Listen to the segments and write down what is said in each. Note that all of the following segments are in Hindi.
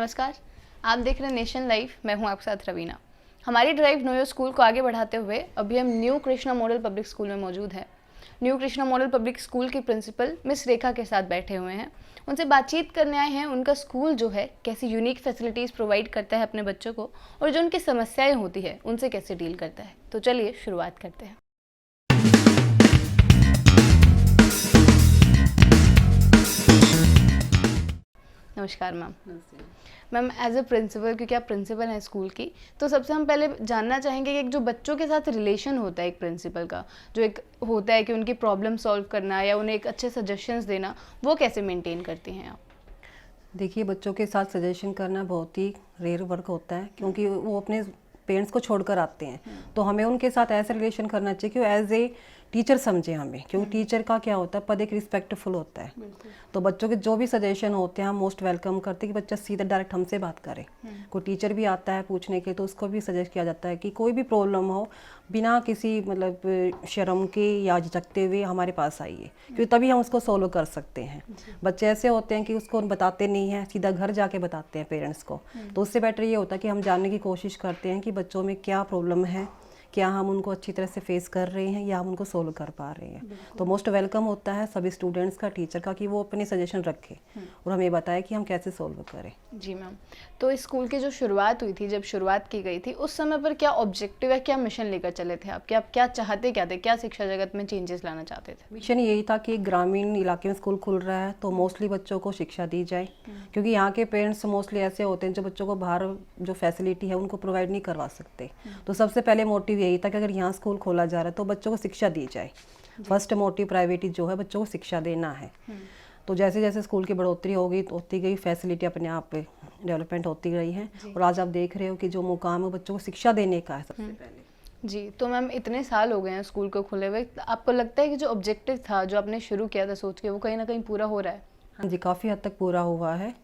नमस्कार, आप देख रहे हैं नेशन लाइव। मैं हूं आपके साथ रवीना। हमारी ड्राइव नो योर स्कूल को आगे बढ़ाते हुए अभी हम new Krishna model public school में मौजूद हैं। New Krishna model public school की प्रिंसिपल मिस रेखा के साथ बैठे हुए हैं। उनसे बातचीत करने आए हैं। उनका स्कूल जो है कैसी यूनिक फैसिलिटीज़ प्रोवाइड करता है अपने बच्चों को, और जो उनकी समस्याएँ होती है उनसे कैसे डील करता है। तो चलिए शुरुआत करते हैं। नमस्कार ma'am. Ma'am, as a principal, क्योंकि आप प्रिंसिपल हैं स्कूल की, तो सबसे हम पहले जानना चाहेंगे कि एक जो बच्चों के साथ रिलेशन होता है एक प्रिंसिपल का, जो एक होता है कि उनकी प्रॉब्लम सॉल्व करना या उन्हें एक अच्छे सजेशंस देना, वो कैसे मेंटेन करती हैं आप? देखिए, बच्चों के साथ सजेशन करना बहुत ही रेयर वर्क होता है, क्योंकि वो अपने पेरेंट्स को छोड़कर आते हैं। तो हमें उनके साथ ऐसा रिलेशन करना चाहिए कि वो एज ए टीचर समझे हमें, क्योंकि टीचर का क्या होता है, पद एक रिस्पेक्टफुल होता है। तो बच्चों के जो भी सजेशन होते हैं हम मोस्ट वेलकम करते हैं कि बच्चा सीधा डायरेक्ट हमसे बात करे। कोई टीचर भी आता है पूछने के तो उसको भी सजेस्ट किया जाता है कि कोई भी प्रॉब्लम हो बिना किसी मतलब शर्म के या झिझकते हुए हमारे पास आइए, क्योंकि तभी हम उसको सोल्व कर सकते हैं। बच्चे ऐसे होते हैं कि उसको बताते नहीं हैं, सीधा घर जाके बताते हैं पेरेंट्स को। तो उससे बेटर ये होता है कि हम जानने की कोशिश करते हैं कि बच्चों में क्या प्रॉब्लम है, क्या हम उनको अच्छी तरह से फेस कर रहे हैं या हम उनको सोल्व कर पा रहे हैं। तो मोस्ट वेलकम होता है सभी स्टूडेंट्स का, टीचर का, कि वो अपने सजेशन रखे और हमें बताए कि हम कैसे सोल्व करें। जी मैम, तो इस स्कूल की जो शुरुआत हुई थी, जब शुरुआत की गई थी, उस समय पर क्या ऑब्जेक्टिव या क्या मिशन लेकर चले थे आप? क्या आप क्या चाहते क्या थे, क्या शिक्षा जगत में चेंजेस लाना चाहते थे? मिशन यही था कि ग्रामीण इलाके में स्कूल खुल रहा है तो मोस्टली बच्चों को शिक्षा दी जाए, क्योंकि यहाँ के पेरेंट्स मोस्टली ऐसे होते हैं जो बच्चों को बाहर जो फैसिलिटी है उनको प्रोवाइड नहीं करवा सकते। तो सबसे पहले मोटिव यही था कि अगर यहाँ स्कूल खोला जा रहा है तो बच्चों को शिक्षा दी जाए। फर्स्ट मोटिव प्राइवेटी जो है, बच्चों को शिक्षा देना है। तो जैसे जैसे स्कूल की बढ़ोतरी होती गई, फैसिलिटी अपने आप पे डेवलपमेंट होती गई है, और आज आप देख रहे हो कि जो मुकाम है बच्चों को शिक्षा देने का है सबसे पहले। जी, तो मैम इतने साल हो गए हैं स्कूल को खुले हुए, आपको लगता है कि जो ऑब्जेक्टिव था, जो आपने शुरू किया था सोच के, वो कहीं ना कहीं पूरा हो रहा है? हाँ जी, काफ़ी हद तक पूरा हुआ है।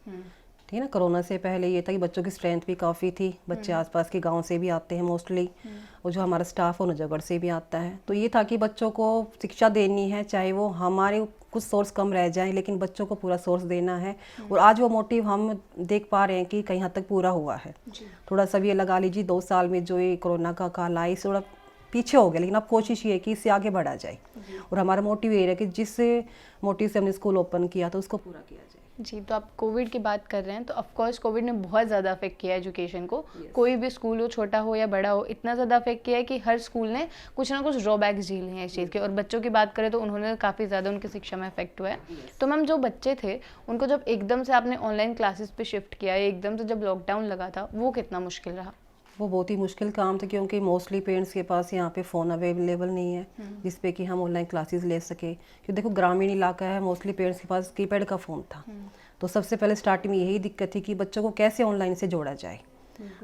ठीक है ना, कोरोना से पहले ये था कि बच्चों की स्ट्रेंथ भी काफ़ी थी, बच्चे आसपास के गांव से भी आते हैं मोस्टली, और जो हमारा स्टाफ है नजफगढ़ से भी आता है। तो ये था कि बच्चों को शिक्षा देनी है, चाहे वो हमारे कुछ सोर्स कम रह जाएं, लेकिन बच्चों को पूरा सोर्स देना है। और आज वो मोटिव हम देख पा रहे हैं कि कहीं हद तक पूरा हुआ है। थोड़ा सा ये लगा लीजिए 2 साल में जो ये कोरोना का काल आया, इससे थोड़ा पीछे हो गया, लेकिन अब कोशिश ये है कि इससे आगे बढ़ा जाए। और हमारा मोटिव ये है कि जिस मोटिव से हमने स्कूल ओपन किया था उसको पूरा किया जाए। जी, तो आप कोविड की बात कर रहे हैं, तो ऑफकोर्स कोविड ने बहुत ज़्यादा अफेक्ट किया है एजुकेशन को। कोई भी स्कूल हो, छोटा हो या बड़ा हो, इतना ज़्यादा अफेक्ट किया है कि हर स्कूल ने कुछ ना कुछ ड्रॉबैक्स झेले हैं इस चीज़ के। और बच्चों की बात करें तो उन्होंने काफ़ी ज़्यादा उनकी शिक्षा में अफेक्ट हुआ है। तो मैम, जो बच्चे थे उनको जब एकदम से आपने ऑनलाइन क्लासेस पे शिफ्ट किया, एकदम से जब लॉकडाउन लगा था, वो कितना मुश्किल रहा? वो बहुत ही मुश्किल काम था, क्योंकि मोस्टली पेरेंट्स के पास यहाँ पे फ़ोन अवेलेबल नहीं है जिस पे कि हम ऑनलाइन क्लासेस ले सके। क्योंकि देखो, ग्रामीण इलाका है, मोस्टली पेरेंट्स के पास कीपैड का फ़ोन था। तो सबसे पहले स्टार्टिंग में यही दिक्कत थी कि बच्चों को कैसे ऑनलाइन से जोड़ा जाए।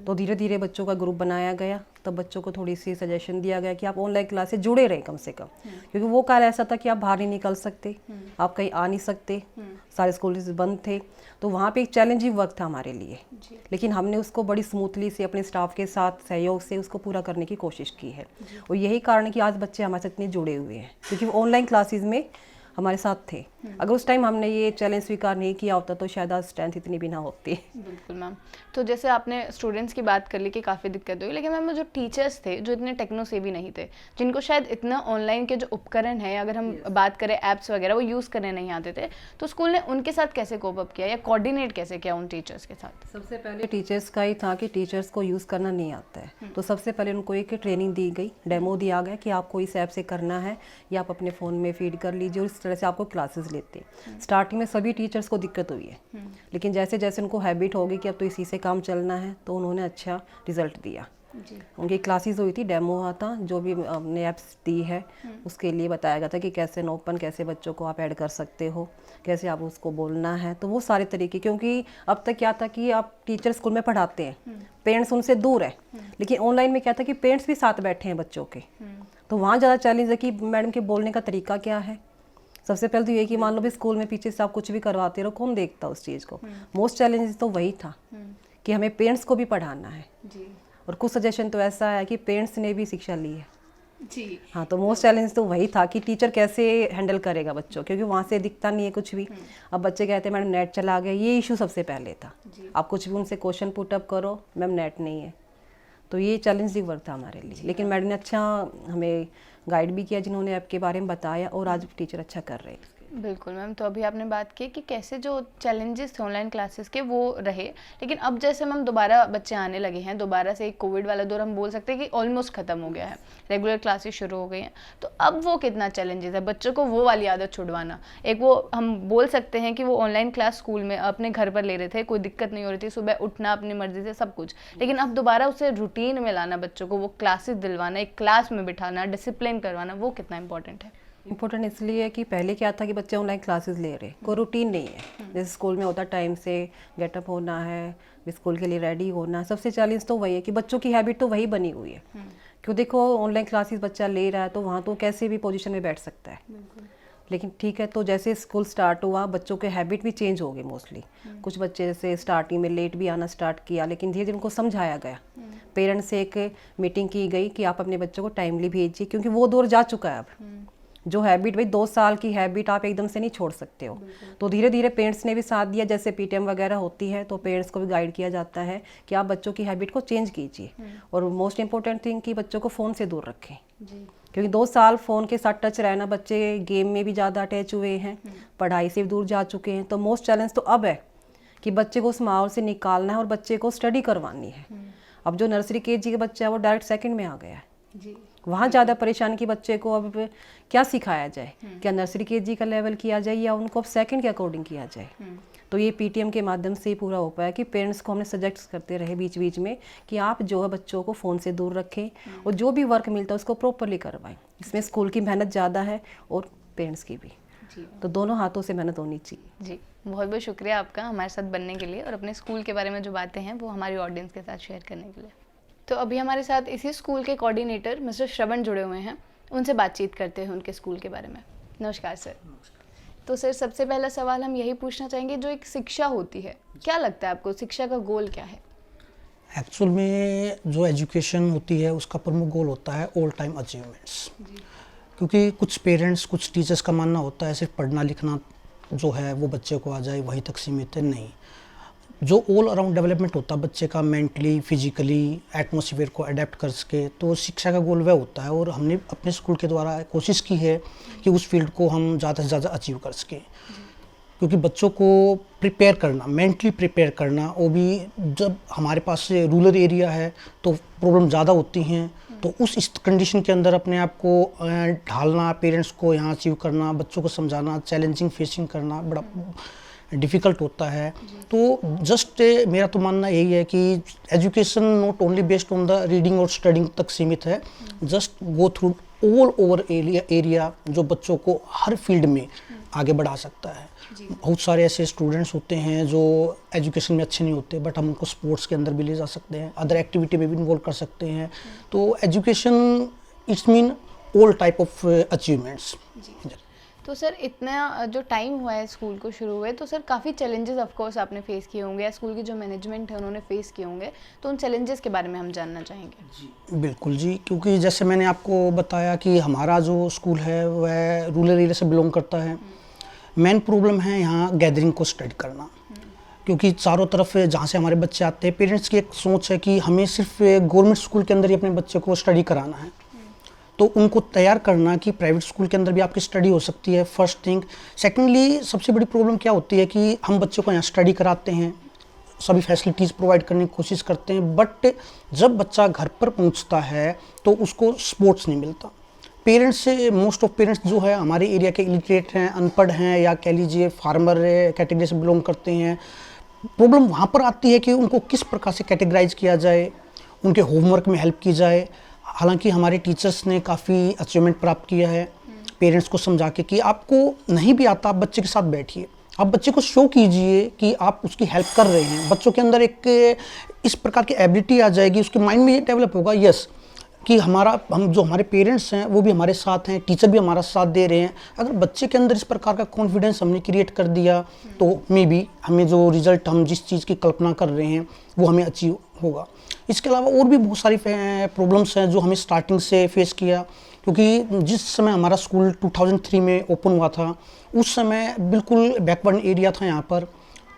तो धीरे धीरे बच्चों का ग्रुप बनाया गया, तब बच्चों को थोड़ी सी सजेशन दिया गया कि आप ऑनलाइन क्लास से जुड़े रहें कम से कम, क्योंकि वो काल ऐसा था कि आप बाहर नहीं निकल सकते, आप कहीं आ नहीं सकते, सारे स्कूल बंद थे। तो वहाँ पे एक चैलेंजिंग वक्त था हमारे लिए, लेकिन हमने उसको बड़ी स्मूथली से अपने स्टाफ के साथ सहयोग से उसको पूरा करने की कोशिश की है। और यही कारण है कि आज बच्चे हमारे साथ इतने जुड़े हुए हैं, क्योंकि वो ऑनलाइन क्लासेस में हमारे साथ थे। अगर उस टाइम हमने ये चैलेंज स्वीकार नहीं किया होता तो शायद आज स्ट्रेंथ इतनी भी ना होती। बिल्कुल मैम। तो जैसे आपने स्टूडेंट्स की बात कर ली कि काफ़ी दिक्कत हुई, लेकिन मैम जो टीचर्स थे जो इतने टेक्नो से भी नहीं थे, जिनको शायद इतना ऑनलाइन के जो उपकरण है, अगर हम बात करें ऐप्स वगैरह, वो यूज़ करने नहीं आते थे, तो स्कूल ने उनके साथ कैसे कोप अप किया या कोऑर्डिनेट कैसे किया उन टीचर्स के साथ? सबसे पहले टीचर्स का ही था कि टीचर्स को यूज़ करना नहीं आता है। तो सबसे पहले उनको एक ट्रेनिंग दी गई, डेमो दिया गया कि आपको इस ऐप से करना है या आप अपने फ़ोन में फीड कर लीजिए, और इस तरह से आपको क्लासेस लेते। स्टार्टिंग में सभी टीचर्स को दिक्कत हुई है, लेकिन जैसे जैसे उनको हैबिट होगी कि अब तो इसी से काम चलना है, तो उन्होंने अच्छा रिजल्ट दिया। उनकी क्लासेस हुई थी, डेमो हुआ था, जो भी हमने ऐप्स दी है उसके लिए बताया गया था कि कैसे ओपन, कैसे बच्चों को आप ऐड कर सकते हो, कैसे आप उसको बोलना है। तो वो सारे तरीके, क्योंकि अब तक क्या था कि आप टीचर स्कूल में पढ़ाते हैं, पेरेंट्स उनसे दूर है, लेकिन ऑनलाइन में क्या था कि पेरेंट्स भी साथ बैठे हैं बच्चों के। तो वहाँ ज़्यादा चैलेंज है कि मैडम के बोलने का तरीका क्या है। सबसे पहले तो ये कि मान लो भी स्कूल में पीछे से आप कुछ भी करवाते रहो, कौन देखता उस चीज़ को। मोस्ट चैलेंज तो वही था कि हमें पेरेंट्स को भी पढ़ाना है। और कुछ सजेशन तो ऐसा है कि पेरेंट्स ने भी शिक्षा ली है, जी। हाँ, तो मोस्ट चैलेंज तो वही था कि टीचर कैसे हैंडल करेगा बच्चों, क्योंकि वहाँ से दिखता नहीं है कुछ भी। अब बच्चे कहते हैं मैडम नेट चला गया, ये इशू सबसे पहले था। आप कुछ भी उनसे क्वेश्चन पुटअप करो, मैम नेट नहीं है, तो ये चैलेंजिंग वर्क था हमारे लिए। लेकिन मैडम ने अच्छा हमें गाइड भी किया, जिन्होंने ऐप के बारे में बताया, और आज टीचर अच्छा कर रहे हैं। बिल्कुल मैम, तो अभी आपने बात की कि कैसे जो चैलेंजेस थे ऑनलाइन क्लासेस के वो रहे, लेकिन अब जैसे मैम दोबारा बच्चे आने लगे हैं, दोबारा से एक कोविड वाला दौर हम बोल सकते हैं कि ऑलमोस्ट ख़त्म हो गया है, रेगुलर क्लासेस शुरू हो गई हैं, तो अब वो कितना चैलेंजेस है बच्चों को वो वाली आदत छुड़वाना। एक वो हम बोल सकते हैं कि वो ऑनलाइन क्लास स्कूल में अपने घर पर ले रहे थे, कोई दिक्कत नहीं हो रही थी, सुबह उठना अपनी मर्जी से सब कुछ, लेकिन अब दोबारा उसे रूटीन में लाना, बच्चों को वो क्लासेस दिलवाना, एक क्लास में बिठाना, डिसिप्लिन करवाना, वो कितना इंपॉर्टेंट है। इम्पोर्टेंट इसलिए है कि पहले क्या था कि बच्चे ऑनलाइन क्लासेस ले रहे, कोई रूटीन नहीं है। जैसे स्कूल में होता टाइम से गेटअप होना है, स्कूल के लिए रेडी होना, सबसे चैलेंज तो वही है कि बच्चों की हैबिट तो वही बनी हुई है। क्यों देखो ऑनलाइन क्लासेस बच्चा ले रहा है तो वहाँ तो कैसे भी पोजीशन में बैठ सकता है। लेकिन ठीक है, तो जैसे स्कूल स्टार्ट हुआ बच्चों के हैबिट भी चेंज हो गए मोस्टली। कुछ बच्चे जैसे स्टार्टिंग में लेट भी आना स्टार्ट किया, लेकिन धीरे धीरे उनको समझाया गया, पेरेंट्स से एक मीटिंग की गई कि आप अपने बच्चों को टाइमली भेजिए, क्योंकि वो दौर जा चुका है अब। जो हैबिट, भाई 2 साल की हैबिट आप एकदम से नहीं छोड़ सकते हो। तो धीरे धीरे पेरेंट्स ने भी साथ दिया, जैसे पीटीएम वगैरह होती है तो पेरेंट्स को भी गाइड किया जाता है कि आप बच्चों की हैबिट को चेंज कीजिए। और मोस्ट इंपॉर्टेंट थिंग कि बच्चों को फ़ोन से दूर रखें, क्योंकि 2 साल फ़ोन के साथ टच रहना, बच्चे गेम में भी ज़्यादा अटैच हुए हैं, पढ़ाई से भी दूर जा चुके हैं। तो मोस्ट चैलेंज तो अब है कि बच्चे को उस माहौल से निकालना है और बच्चे को स्टडी करवानी है। अब जो नर्सरी केजी का बच्चा है वो डायरेक्ट सेकंड में आ गया है, वहाँ ज़्यादा परेशान की बच्चे को अब क्या सिखाया जाए, क्या नर्सरी केजी का लेवल किया जाए या उनको अब सेकंड के अकॉर्डिंग किया जाए। तो ये पीटीएम के माध्यम से ही पूरा हो पाया कि पेरेंट्स को हमने सजेस्ट करते रहे बीच बीच में कि आप जो है बच्चों को फ़ोन से दूर रखें और जो भी वर्क मिलता है उसको प्रॉपरली करवाएं। इसमें स्कूल की मेहनत ज़्यादा है और पेरेंट्स की भी, तो दोनों हाथों से मेहनत होनी चाहिए। जी, बहुत बहुत शुक्रिया आपका हमारे साथ बनने के लिए और अपने स्कूल के बारे में जो बातें हैं वो हमारी ऑडियंस के साथ शेयर करने के लिए। तो अभी हमारे साथ इसी स्कूल के कोऑर्डिनेटर मिस्टर श्रवण जुड़े हुए हैं, उनसे बातचीत करते हैं उनके स्कूल के बारे में। नमस्कार सर। तो सर सबसे पहला सवाल हम यही पूछना चाहेंगे, जो एक शिक्षा होती है, क्या लगता है आपको शिक्षा का गोल क्या है? एक्चुअल में जो एजुकेशन होती है उसका प्रमुख गोल होता है ऑल टाइम अचीवमेंट्स। क्योंकि कुछ पेरेंट्स, कुछ टीचर्स का मानना होता है सिर्फ पढ़ना लिखना जो है वो बच्चे को आ जाए वहीं तक सीमित है। नहीं, जो ऑल अराउंड डेवलपमेंट होता है बच्चे का, मेंटली, फिजिकली, एटमॉस्फेयर को अडेप्ट कर सके, तो शिक्षा का गोल वह होता है। और हमने अपने स्कूल के द्वारा कोशिश की है कि उस फील्ड को हम ज़्यादा से ज़्यादा अचीव कर सकें। क्योंकि बच्चों को प्रिपेयर करना, मेंटली प्रिपेयर करना, वो भी जब हमारे पास से रूरल एरिया है तो प्रॉब्लम ज़्यादा होती हैं, तो उस कंडीशन के अंदर अपने आप को ढालना, पेरेंट्स को यहाँ अचीव करना, बच्चों को समझाना, चैलेंजिंग फेसिंग करना बड़ा डिफ़िकल्ट होता है। तो जस्ट मेरा तो मानना यही है कि education not only based on the reading और स्टडिंग तक सीमित है, just go through all over area जो बच्चों को हर फील्ड में आगे बढ़ा सकता है। बहुत सारे ऐसे स्टूडेंट्स होते हैं जो एजुकेशन में अच्छे नहीं होते, बट हम उनको स्पोर्ट्स के अंदर भी ले जा सकते हैं, अदर एक्टिविटी में भी इन्वॉल्व कर सकते हैं। तो education it's mean all type of achievements. तो सर इतना जो टाइम हुआ है स्कूल को शुरू हुए, तो सर काफ़ी चैलेंजेस ऑफ कोर्स आपने फेस किए होंगे या स्कूल की जो मैनेजमेंट है उन्होंने फेस किए होंगे, तो उन चैलेंजेस के बारे में हम जानना चाहेंगे। जी बिल्कुल जी, क्योंकि जैसे मैंने आपको बताया कि हमारा जो स्कूल है वह रूरल एरिया से बिलोंग करता है। मेन प्रॉब्लम है यहाँ गैदरिंग को स्टडी करना, क्योंकि चारों तरफ जहाँ से हमारे बच्चे आते हैं, पेरेंट्स की एक सोच है कि हमें सिर्फ गवर्नमेंट स्कूल के अंदर ही अपने बच्चे को स्टडी कराना है, तो उनको तैयार करना कि प्राइवेट स्कूल के अंदर भी आपकी स्टडी हो सकती है, फर्स्ट थिंग। सेकेंडली सबसे बड़ी प्रॉब्लम क्या होती है कि हम बच्चों को यहाँ स्टडी कराते हैं, सभी फैसिलिटीज़ प्रोवाइड करने की कोशिश करते हैं, बट जब बच्चा घर पर पहुँचता है तो उसको स्पोर्ट्स नहीं मिलता। पेरेंट्स से, मोस्ट ऑफ पेरेंट्स जो है हमारे एरिया के इलिटरेट हैं, अनपढ़ हैं, या कह लीजिए फार्मर कैटेगरी से बिलोंग करते हैं। प्रॉब्लम वहाँ पर आती है कि उनको किस प्रकार से कैटेगराइज किया जाए, उनके होमवर्क में हेल्प की जाए। हालांकि हमारे टीचर्स ने काफ़ी अचीवमेंट प्राप्त किया है पेरेंट्स को समझा के कि आपको नहीं भी आता, आप बच्चे के साथ बैठिए, आप बच्चे को शो कीजिए कि आप उसकी हेल्प कर रहे हैं। बच्चों के अंदर एक इस प्रकार की एबिलिटी आ जाएगी, उसके माइंड में ये डेवलप होगा यस कि हम जो हमारे पेरेंट्स हैं वो भी हमारे साथ हैं, टीचर भी हमारा साथ दे रहे हैं। अगर बच्चे के अंदर इस प्रकार का कॉन्फिडेंस हमने क्रिएट कर दिया तो मे बी हमें जो रिजल्ट, हम जिस चीज़ की कल्पना कर रहे हैं वो हमें अचीव होगा। इसके अलावा और भी बहुत सारी प्रॉब्लम्स हैं जो हमें स्टार्टिंग से फेस किया क्योंकि जिस समय हमारा स्कूल 2003 में ओपन हुआ था, उस समय बिल्कुल बैकवर्ड एरिया था यहाँ पर।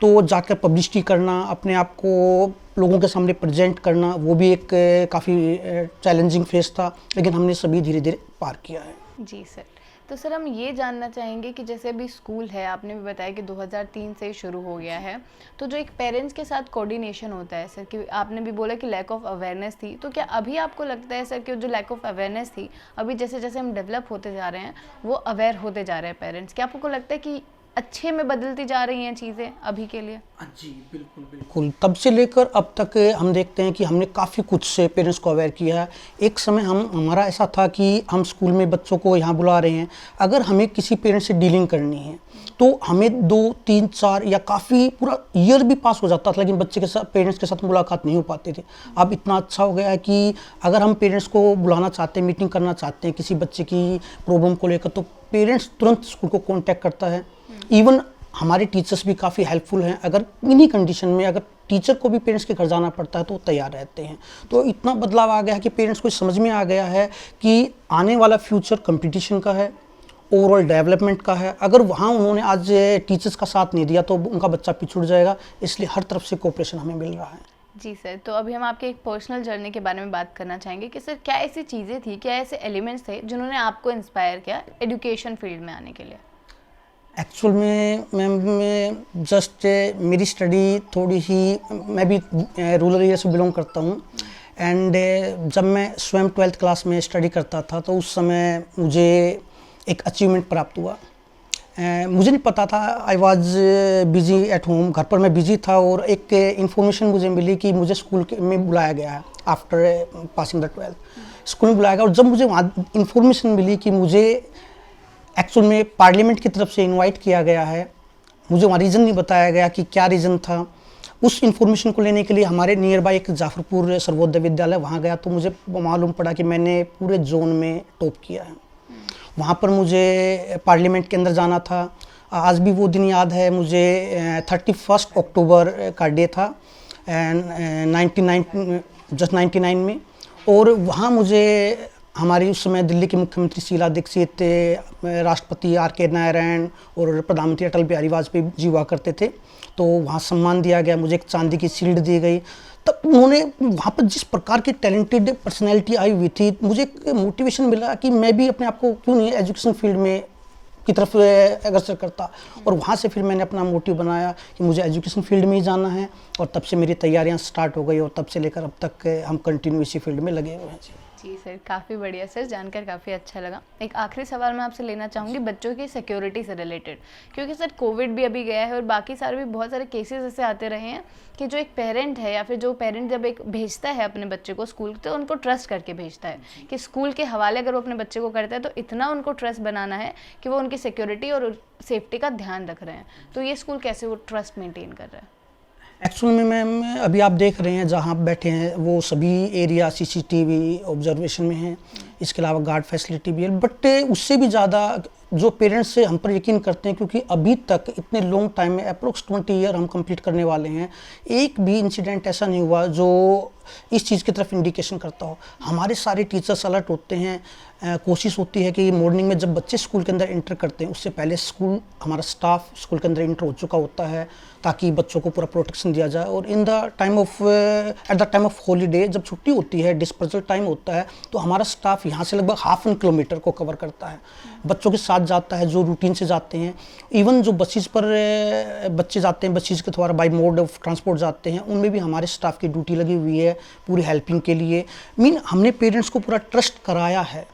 तो जाकर पब्लिसिटी करना, अपने आप को लोगों के सामने प्रेजेंट करना, वो भी एक काफ़ी चैलेंजिंग फेस था, लेकिन हमने सभी धीरे धीरे पार किया है। जी सर, तो सर हम ये जानना चाहेंगे कि जैसे अभी स्कूल है, आपने भी बताया कि 2003 से ही शुरू हो गया है, तो जो एक पेरेंट्स के साथ कोऑर्डिनेशन होता है सर, कि आपने भी बोला कि लैक ऑफ अवेयरनेस थी, तो क्या अभी आपको लगता है सर कि जो लैक ऑफ अवेयरनेस थी, अभी जैसे जैसे हम डेवलप होते जा रहे हैं, वो अवेयर होते जा रहे हैं पेरेंट्स, क्या आपको लगता है कि अच्छे में बदलती जा रही हैं चीज़ें अभी के लिए? जी बिल्कुल बिल्कुल, तब से लेकर अब तक हम देखते हैं कि हमने काफ़ी कुछ से पेरेंट्स को अवेयर किया है। एक समय हमारा ऐसा था कि हम स्कूल में बच्चों को यहाँ बुला रहे हैं, अगर हमें किसी पेरेंट्स से डीलिंग करनी है तो हमें 2, 3, 4 या काफ़ी पूरा ईयर भी पास हो जाता था, लेकिन बच्चे के साथ पेरेंट्स के साथ मुलाकात नहीं हो पाती थी। अब इतना अच्छा हो गया है कि अगर हम पेरेंट्स को बुलाना चाहते हैं, मीटिंग करना चाहते हैं किसी बच्चे की प्रॉब्लम को लेकर, तो पेरेंट्स तुरंत स्कूल को कॉन्टैक्ट करता है। इवन हमारे टीचर्स भी काफ़ी हेल्पफुल हैं, अगर इन्हीं कंडीशन में अगर टीचर को भी पेरेंट्स के घर जाना पड़ता है तो वो तैयार रहते हैं। तो इतना बदलाव आ गया है कि पेरेंट्स को समझ में आ गया है कि आने वाला फ्यूचर कंपटीशन का है, ओवरऑल डेवलपमेंट का है। अगर वहाँ उन्होंने आज टीचर्स का साथ नहीं दिया तो उनका बच्चा पिछड़ जाएगा, इसलिए हर तरफ से कोऑपरेशन हमें मिल रहा है। जी सर, तो अभी हम आपके एक पर्सनल जर्नी के बारे में बात करना चाहेंगे कि सर क्या ऐसी चीज़ें थी, क्या ऐसे एलिमेंट्स थे जिन्होंने आपको इंस्पायर किया एजुकेशन फील्ड में आने के लिए? एक्चुअल में मैं जस्ट मेरी स्टडी थोड़ी ही, मैं भी रूरल एरिया से बिलोंग करता हूँ, एंड जब मैं स्वयं 12th क्लास में स्टडी करता था तो उस समय मुझे एक अचीवमेंट प्राप्त हुआ। मुझे नहीं पता था, I was busy at home, घर पर मैं बिजी था, और एक इन्फॉर्मेशन मुझे मिली कि मुझे स्कूल में बुलाया गया है after passing the 12th। School में बुलाया गया, और जब मुझे वहाँ इन्फॉर्मेशन मिली कि मुझे एक्चुअल में पार्लियामेंट की तरफ से इनवाइट किया गया है, मुझे वहाँ रीज़न नहीं बताया गया कि क्या रीज़न था। उस इन्फॉर्मेशन को लेने के लिए हमारे नियर बाय एक जाफरपुर सर्वोदय विद्यालय, वहाँ गया तो मुझे मालूम पड़ा कि मैंने पूरे जोन में टॉप किया है। वहाँ पर मुझे पार्लियामेंट के अंदर जाना था। आज भी वो दिन याद है मुझे, 31 अक्टूबर का डे था, 1999 में, और वहाँ मुझे हमारी उस समय दिल्ली के मुख्यमंत्री शीला दीक्षित, राष्ट्रपति R.K. नारायण और प्रधानमंत्री अटल बिहारी वाजपेयी जी हुआ करते थे, तो वहाँ सम्मान दिया गया, मुझे एक चांदी की शील्ड दी गई। तब उन्होंने वहाँ पर जिस प्रकार की टैलेंटेड पर्सनैलिटी आई हुई थी, मुझे एक मोटिवेशन मिला कि मैं भी अपने आप को क्यों नहीं एजुकेशन फील्ड में की तरफ अग्रसर करता, और वहाँ से फिर मैंने अपना मोटिव बनाया कि मुझे एजुकेशन फील्ड में ही जाना है, और तब से मेरी तैयारियाँ स्टार्ट हो गई, और तब से लेकर अब तक हम कंटिन्यू इसी फील्ड में लगे हुए हैं। जी सर, काफ़ी बढ़िया सर, जानकर काफ़ी अच्छा लगा। एक आखिरी सवाल मैं आपसे लेना चाहूँगी बच्चों की सिक्योरिटी से रिलेटेड, क्योंकि सर कोविड भी अभी गया है और बाकी सारे भी बहुत सारे केसेस ऐसे आते रहे हैं कि जो एक पेरेंट है या फिर जो पेरेंट जब एक भेजता है अपने बच्चे को स्कूल, तो उनको ट्रस्ट करके भेजता है कि स्कूल के हवाले अगर वो अपने बच्चे को करता है तो इतना उनको ट्रस्ट बनाना है कि वो उनकी सिक्योरिटी और सेफ्टी का ध्यान रख रहे हैं। तो ये स्कूल कैसे वो ट्रस्ट मेंटेन कर रहा है? एक्चुअल में मैम, अभी आप देख रहे हैं जहाँ आप बैठे हैं वो सभी एरिया CCTV ऑब्जर्वेशन में हैं, इसके अलावा गार्ड फैसिलिटी भी है, बट उससे भी ज़्यादा जो पेरेंट्स से हम पर यकीन करते हैं, क्योंकि अभी तक इतने लॉन्ग टाइम में अप्रोक्स 20 ईयर हम कंप्लीट करने वाले हैं, एक भी इंसिडेंट ऐसा नहीं हुआ जो इस चीज़ की तरफ इंडिकेशन करता हो। हमारे सारे टीचर्स अलर्ट होते हैं, कोशिश होती है कि मॉर्निंग में जब बच्चे स्कूल के अंदर इंटर करते हैं उससे पहले स्कूल, हमारा स्टाफ स्कूल के अंदर इंटर हो चुका होता है, ताकि बच्चों को पूरा प्रोटेक्शन दिया जाए। और in the time of at the time of holiday, जब छुट्टी होती है, डिस्पर्सल टाइम होता है, तो हमारा स्टाफ यहाँ से लगभग 1/2 किलोमीटर को कवर करता है, बच्चों के साथ जाता है जो रूटीन से जाते हैं। इवन जो बसेस पर बच्चे जाते हैं, बसेस के द्वारा बाई मोड ऑफ ट्रांसपोर्ट जाते हैं, उनमें भी हमारे स्टाफ की ड्यूटी लगी हुई है पूरी हेल्पिंग के लिए। हमने पेरेंट्स को पूरा ट्रस्ट कराया है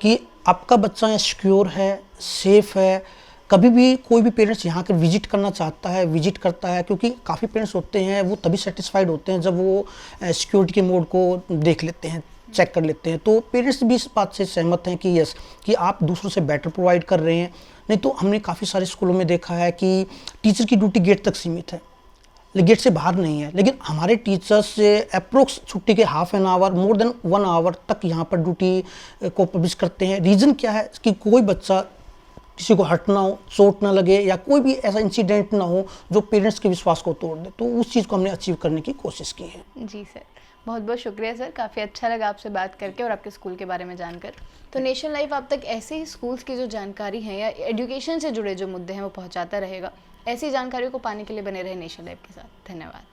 कि आपका बच्चा यहाँ सिक्योर है, सेफ़ है। कभी भी कोई भी पेरेंट्स यहाँ कर विजिट करना चाहता है, विजिट करता है, क्योंकि काफ़ी पेरेंट्स होते हैं वो तभी सेटिस्फाइड होते हैं जब वो सिक्योरिटी के मोड को देख लेते हैं, चेक कर लेते हैं। तो पेरेंट्स भी इस बात से सहमत हैं कि यस, कि आप दूसरों से बेटर प्रोवाइड कर रहे हैं। नहीं तो हमने काफ़ी सारे स्कूलों में देखा है कि टीचर की ड्यूटी गेट तक सीमित है, गेट से बाहर नहीं है, लेकिन हमारे टीचर्स अप्रोक्स छुट्टी के ½ an hour, more than 1 hour तक यहाँ पर ड्यूटी को पब्लिश करते हैं। रीज़न क्या है कि कोई बच्चा, किसी को हर्ट ना हो, चोट ना लगे, या कोई भी ऐसा इंसिडेंट ना हो जो पेरेंट्स के विश्वास को तोड़ दे। तो उस चीज़ को हमने अचीव करने की कोशिश की है। जी सर, बहुत बहुत शुक्रिया सर, काफ़ी अच्छा लगा आपसे बात करके और आपके स्कूल के बारे में जानकर। तो नेशन लाइव आप तक ऐसे ही स्कूल्स की जो जानकारी है या एजुकेशन से जुड़े जो मुद्दे हैं वो पहुंचाता रहेगा। ऐसी जानकारियों को पाने के लिए बने रहे नेशन लाइव के साथ। धन्यवाद।